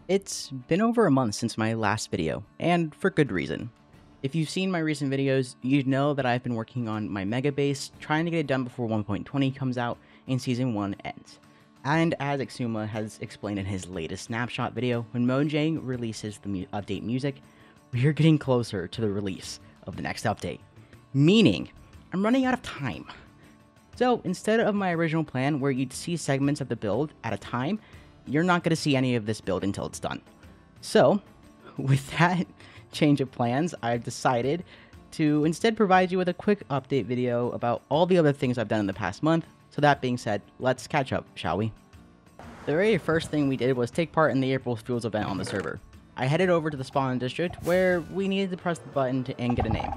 It's been over a month since my last video, and for good reason. If you've seen my recent videos, you'd know that I've been working on my mega base, trying to get it done before 1.20 comes out and Season 1 ends. And as Exuma has explained in his latest snapshot video, when Mojang releases the update music, we are getting closer to the release of the next update. Meaning, I'm running out of time. So instead of my original plan where you'd see segments of the build at a time, you're not going to see any of this build until it's done. So, with that change of plans, I've decided to instead provide you with a quick update video about all the other things I've done in the past month. So that being said, let's catch up, shall we? The very first thing we did was take part in the April Fools event on the server. I headed over to the spawn district where we needed to press the button and get a name,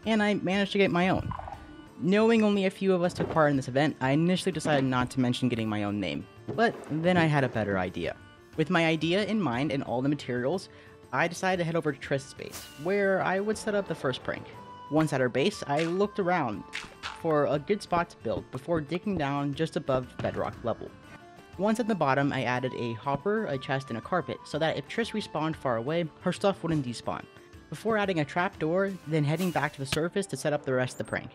and I managed to get my own. Knowing only a few of us took part in this event, I initially decided not to mention getting my own name, but then I had a better idea. With my idea in mind and all the materials, I decided to head over to Trist's base, where I would set up the first prank. Once at her base, I looked around for a good spot to build before digging down just above bedrock level. Once at the bottom, I added a hopper, a chest, and a carpet, so that if Trist respawned far away, her stuff wouldn't despawn. Before adding a trapdoor, then heading back to the surface to set up the rest of the prank.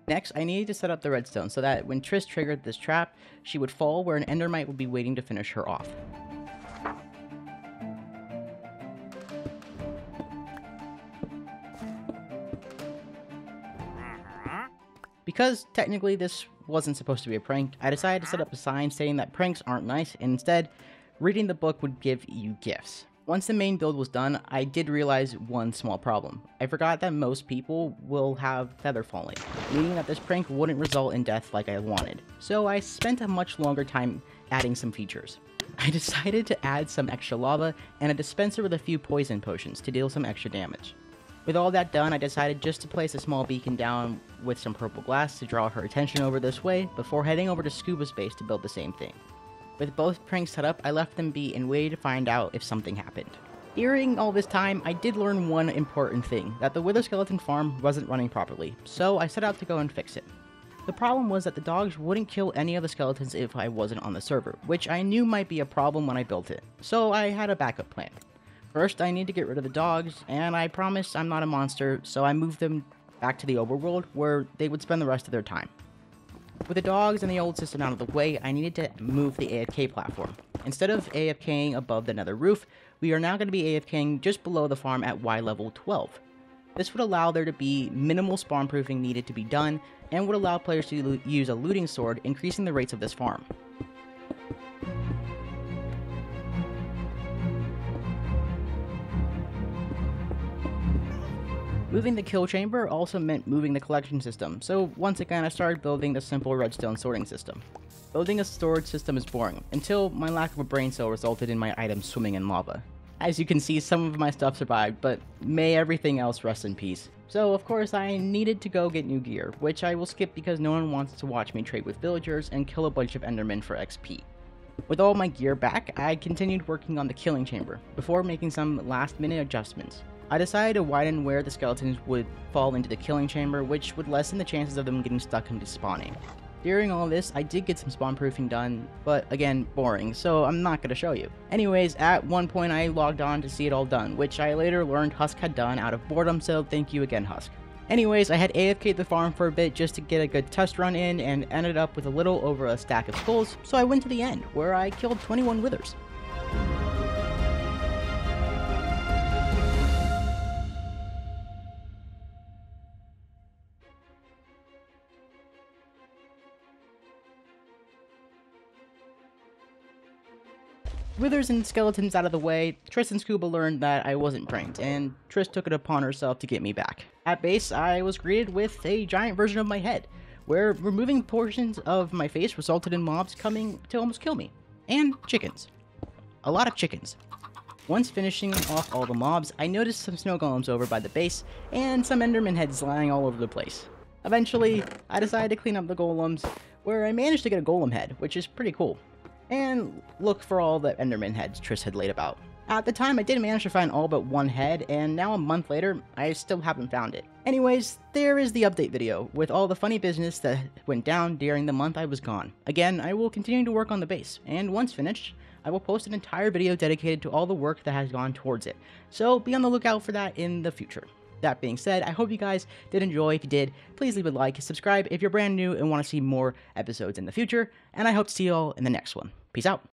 Next, I needed to set up the redstone so that when Triss triggered this trap, she would fall where an endermite would be waiting to finish her off. Because technically this wasn't supposed to be a prank, I decided to set up a sign saying that pranks aren't nice, and instead, reading the book would give you gifts. Once the main build was done, I did realize one small problem. I forgot that most people will have feather falling, meaning that this prank wouldn't result in death like I wanted. So I spent a much longer time adding some features. I decided to add some extra lava and a dispenser with a few poison potions to deal some extra damage. With all that done, I decided just to place a small beacon down with some purple glass to draw her attention over this way before heading over to Scuba's base to build the same thing. With both pranks set up, I left them be and waited to find out if something happened. During all this time, I did learn one important thing, that the Wither Skeleton farm wasn't running properly, so I set out to go and fix it. The problem was that the dogs wouldn't kill any of the skeletons if I wasn't on the server, which I knew might be a problem when I built it, so I had a backup plan. First, I need to get rid of the dogs, and I promised I'm not a monster, so I moved them back to the overworld where they would spend the rest of their time. With the dogs and the old system out of the way, I needed to move the AFK platform. Instead of AFKing above the nether roof, we are now going to be AFKing just below the farm at Y level 12. This would allow there to be minimal spawn proofing needed to be done, and would allow players to use a looting sword, increasing the rates of this farm. Moving the kill chamber also meant moving the collection system, so once again I started building the simple redstone sorting system. Building a storage system is boring, until my lack of a brain cell resulted in my items swimming in lava. As you can see, some of my stuff survived, but may everything else rest in peace. So of course I needed to go get new gear, which I will skip because no one wants to watch me trade with villagers and kill a bunch of endermen for XP. With all my gear back, I continued working on the killing chamber, before making some last minute adjustments. I decided to widen where the skeletons would fall into the killing chamber, which would lessen the chances of them getting stuck and despawning. During all this, I did get some spawn proofing done, but again, boring, so I'm not going to show you. Anyways, at one point I logged on to see it all done, which I later learned Husk had done out of boredom, so thank you again, Husk. Anyways, I had AFK'd the farm for a bit just to get a good test run in, and ended up with a little over a stack of skulls, so I went to the end, where I killed 21 withers. Withers and skeletons out of the way, Triss and Scuba learned that I wasn't pranked, and Triss took it upon herself to get me back. At base, I was greeted with a giant version of my head, where removing portions of my face resulted in mobs coming to almost kill me. And chickens. A lot of chickens. Once finishing off all the mobs, I noticed some snow golems over by the base, and some enderman heads lying all over the place. Eventually, I decided to clean up the golems, where I managed to get a golem head, which is pretty cool. And look for all the enderman heads Triss had laid about. At the time, I did manage to find all but one head, and now a month later, I still haven't found it. Anyways, there is the update video, with all the funny business that went down during the month I was gone. Again, I will continue to work on the base, and once finished, I will post an entire video dedicated to all the work that has gone towards it, so be on the lookout for that in the future. That being said, I hope you guys did enjoy. If you did, please leave a like, subscribe if you're brand new and want to see more episodes in the future, and I hope to see you all in the next one. Peace out.